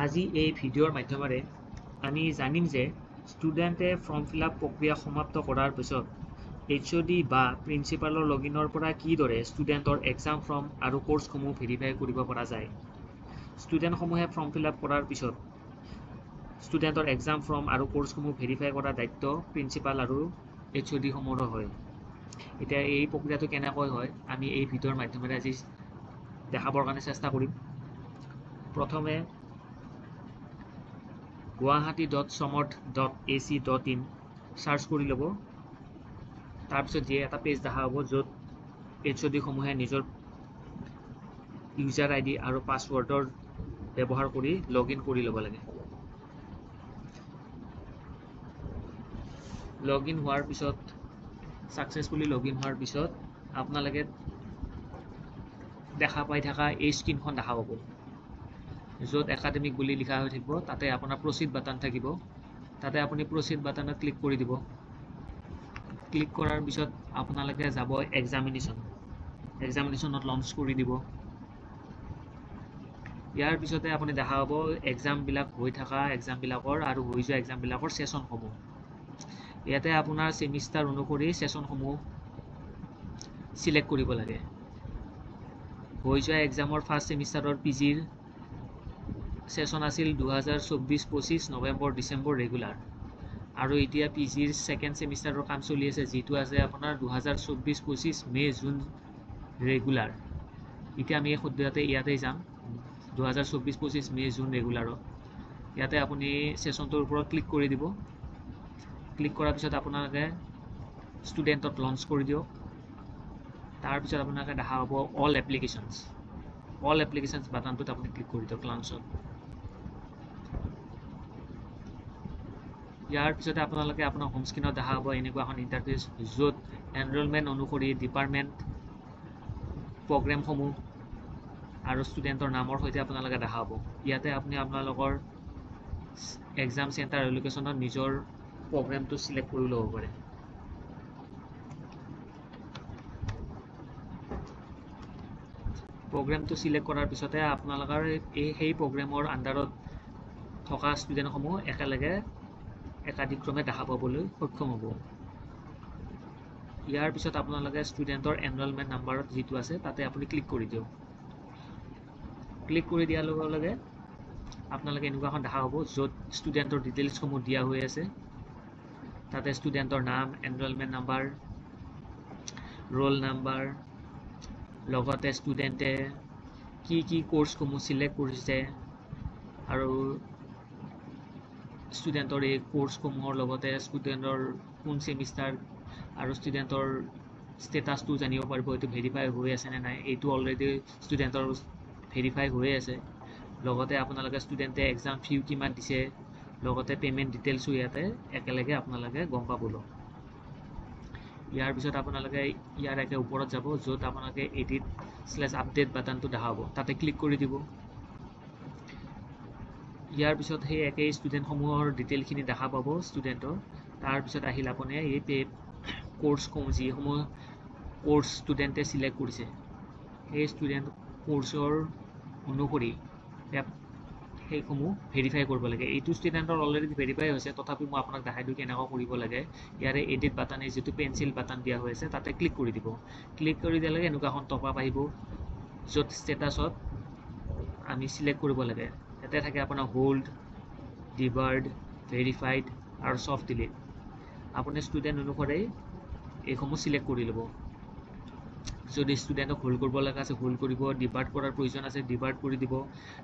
আজি এই ভিডিঅ'ৰ মাধ্যমেৰে আমি জানিম যে ষ্টুডেণ্টে ফৰ্ম ফিল আপ প্ৰক্ৰিয়া সমাপ্ত কৰাৰ পিছত HOD বা প্ৰিন্সিপালৰ লগইনৰ পৰা কিদৰে ষ্টুডেণ্টৰ এক্সাম ফৰ্ম আৰু কোৰ্ছসমূহ ভেৰিফাই কৰিব পৰা যায়। ষ্টুডেণ্টসমূহে ফৰ্ম ফিল আপ কৰাৰ পিছত ষ্টুডেণ্টৰ এক্সাম ফৰ্ম আৰু কোৰ্ছসমূহ ভেৰিফাই কৰাৰ দায়িত্ব প্ৰিন্সিপাল আৰু HOD সমূহৰ হয়। এতিয়া এই প্ৰক্ৰিয়াটো কেনেকৈ হয় আমি এই ভিডিঅ'ৰ মাধ্যমেৰে আজি দেখাবৰ কাৰণে চেষ্টা কৰিম। প্ৰথমে guwahati.somoth.ac.in সাৰ্চ কৰি ল'ব। তাৰপিছত যে এটা পেজ দেখা হ'ব য'ত HOD সমূহে নিজৰ ইউজাৰ ID আৰু পাছৱৰ্ডৰ ব্যৱহাৰ কৰি লগইন কৰি ল'ব লাগে। লগইন হোৱাৰ পিছত ছাকচেছফুলি লগইন হোৱাৰ পিছত আপোনালোকে দেখা পাই থকা এই স্ক্ৰীনখন দেখা পাব য'ত একাডেমিক বুলি লিখা হৈ থাকিব। তাতে আপোনাৰ প্ৰচিড বাটন থাকিব, তাতে আপুনি প্ৰচিড বাটনত ক্লিক কৰি দিব। ক্লিক কৰাৰ পিছত আপোনালোকে যাব এক্সামিনেশ্যনত লঞ্চ কৰি দিব। ইয়াৰ পিছতে আপুনি দেখা পাব এক্সামবিলাক হৈ থকা এক্সামবিলাকৰ আৰু হৈ যোৱা এক্সামবিলাকৰ ছেশ্যনসমূহ। ইয়াতে আপোনাৰ ছেমিষ্টাৰ অনুসৰি ছেশ্যনসমূহ চিলেক্ট কৰিব লাগে। হৈ যোৱা এক্সামৰ ফাৰ্ষ্ট ছেমিষ্টাৰৰ PGৰ ছেশ্যন আছিল 2024-25 নৱেম্বৰ ডিচেম্বৰ ৰেগুলাৰ, আৰু এতিয়া PGৰ ছেকেণ্ড ছেমিষ্টাৰৰ কাম চলি আছে যিটো আছে আপোনাৰ 2024-25 মে জুন ৰেগুলাৰ। এতিয়া আমি সদ্যহতে ইয়াতে যাম 2024-25 মে জুন ৰেগুলাৰত। ইয়াতে আপুনি ছেশ্যনটোৰ ওপৰত ক্লিক কৰি দিব। ক্লিক কৰাৰ পিছত আপোনালোকে ষ্টুডেণ্টত লঞ্চ কৰি দিয়ক। তাৰপিছত আপোনালোকে দেখা পাব অল এপ্লিকেশ্যনছ বাটনটোত আপুনি ক্লিক কৰি দিয়ক লঞ্চত। ইয়াৰ পিছতে আপোনালোকে আপোনাৰ হোম স্ক্ৰীনত দেখা পাব এনেকুৱা এখন ইণ্টাৰফেচ য'ত এনৰলমেণ্ট অনুসৰি ডিপাৰ্টমেণ্ট, প্ৰগ্ৰেমসমূহ আৰু ষ্টুডেণ্টৰ নামৰ সৈতে আপোনালোকে দেখা পাব। ইয়াতে আপুনি আপোনালোকৰ এক্সাম চেণ্টাৰ এলোকেশ্যনত নিজৰ প্ৰগ্ৰেমটো চিলেক্ট কৰি ল'ব পাৰে। প্ৰগ্ৰেমটো চিলেক্ট কৰাৰ পিছতে আপোনালোকৰ সেই প্ৰগ্ৰেমৰ আণ্ডাৰত থকা ষ্টুডেণ্টসমূহ একেলগে একাদিক্ৰমে দেখা পাবলৈ সক্ষম হ'ব। ইয়াৰ পিছত আপোনালোকে ষ্টুডেণ্টৰ এনৰলমেণ্ট নাম্বাৰত যিটো আছে তাতে আপুনি ক্লিক কৰি দিয়ক। ক্লিক কৰি দিয়াৰ লগে লগে আপোনালোকে এনেকুৱা এখন দেখা পাব য'ত ষ্টুডেণ্টৰ ডিটেইলছসমূহ দিয়া হৈ আছে। তাতে ষ্টুডেণ্টৰ নাম, এনৰলমেণ্ট নাম্বাৰ, ৰোল নাম্বাৰ, লগতে ষ্টুডেণ্টে কি কোৰ্ছসমূহ চিলেক্ট কৰিছে আৰু ষ্টুডেণ্টৰ এই কোৰ্ছসমূহৰ লগতে ষ্টুডেণ্টৰ কোন ছেমিষ্টাৰ আৰু ষ্টুডেণ্টৰ ষ্টেটাছটো জানিব পাৰিব, এইটো ভেৰিফাই হৈ আছে নে নাই। এইটো অলৰেডি ষ্টুডেণ্টৰ ভেৰিফাই হৈয়ে আছে। লগতে আপোনালোকে ষ্টুডেণ্টে এক্সাম ফিউ কিমান দিছে, লগতে পে'মেণ্ট ডিটেইলছো ইয়াতে একেলগে আপোনালোকে গম পাবলৈ। ইয়াৰ পিছত আপোনালোকে ইয়াৰ একে ওপৰত যাব য'ত আপোনালোকে edit/আপডেট বাটনটো দেখা পাব, তাতে ক্লিক কৰি দিব। ইয়াৰ পিছত সেই একেই ষ্টুডেণ্টসমূহৰ ডিটেইলখিনি দেখা পাব ষ্টুডেণ্টৰ। তাৰপিছত আহিল আপুনি এই কোৰ্ছসমূহ যিসমূহ কোৰ্ছ ষ্টুডেণ্টে চিলেক্ট কৰিছে সেই ষ্টুডেণ্ট কোৰ্ছৰ অনুসৰি সেইসমূহ ভেৰিফাই কৰিব লাগে। এইটো ষ্টুডেণ্টৰ অলৰেডি ভেৰিফাই হৈছে, তথাপি মই আপোনাক দেখাই দিওঁ কেনেকৈ কৰিব লাগে। ইয়াৰে এডিট বাটনে যিটো পেঞ্চিল বাটন দিয়া হৈ আছে তাতে ক্লিক কৰি দিব। ক্লিক কৰি দিলে এনেকুৱা এখন টপআপ আহিব য'ত ষ্টেটাছত আমি চিলেক্ট কৰিব লাগে। ইয়াতে থাকে আপোনাৰ হোল্ড, ডিবাৰ্ড, ভেৰিফাইড আৰু ছফ্ট ডিলিট। আপুনি ষ্টুডেণ্ট অনুসৰি এইসমূহ চিলেক্ট কৰি ল'ব। যদি ষ্টুডেণ্টক হোল্ড কৰিব লগা আছে হোল্ড কৰিব, ডিবাৰ্ড কৰাৰ প্ৰয়োজন আছে ডিবাৰ্ড কৰি দিব,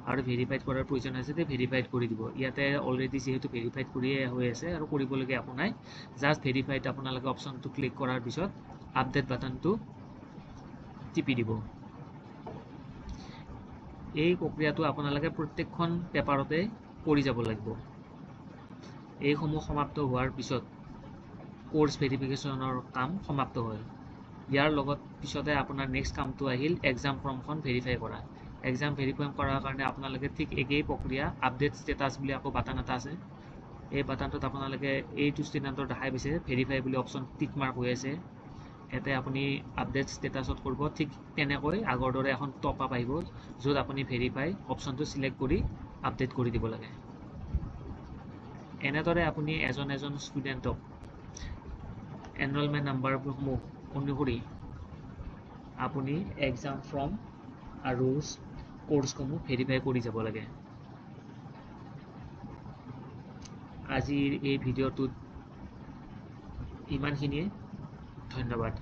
আৰু ভেৰিফাইড কৰাৰ প্ৰয়োজন আছে ভেৰিফাইড কৰি দিব। ইয়াতে অলৰেডি যিহেতু ভেৰিফাইড কৰিয়ে হৈ আছে আৰু কৰিবলগীয়া একো নাই। জাষ্ট ভেৰিফাইড আপোনালোকে অপশ্যনটো ক্লিক কৰাৰ পিছত আপডেট বাটনটো টিপি দিব। এই প্ৰক্ৰিয়াটো আপোনালোকে প্ৰত্যেকখন পেপাৰতে কৰি যাব লাগিব। এইসমূহ সমাপ্ত হোৱাৰ পিছত কোৰ্ছ ভেৰিফিকেশ্যনৰ কাম সমাপ্ত হয়। ইয়াৰ লগত পিছতে আপোনাৰ নেক্সট কামটো আহিল এক্সাম ফৰ্মখন ভেৰিফাই কৰা। এক্সাম ভেৰিফাই কৰাৰ কাৰণে আপোনালোকে ঠিক একেই প্ৰক্ৰিয়া আপডেট ষ্টেটাছ বুলি আকৌ বাটন এটা আছে। এই বাটনটোত আপোনালোকে এইটো ষ্টুডেণ্টৰ দেখাই পাইছে ভেৰিফাই বুলি অপশ্যন টিক মাৰ্ক হৈ আছে, ইয়াতে আপুনি আপডেট ষ্টেটাছত কৰিব। ঠিক তেনেকৈ আগৰ দৰে এখন টপআপ আহিব য'ত আপুনি ভেৰিফাই অপশ্যনটো চিলেক্ট কৰি আপডেট কৰি দিব লাগে। এনেদৰে আপুনি এজন ষ্টুডেণ্টক এনৰলমেণ্ট নাম্বাৰসমূহ অনুসৰি আপুনি এক্সাম ফৰ্ম আৰু কোৰ্ছসমূহ ভেৰিফাই কৰি যাব লাগে। আজিৰ এই ভিডিঅ'টোত ইমানখিনিয়ে। ধন্যবাদ।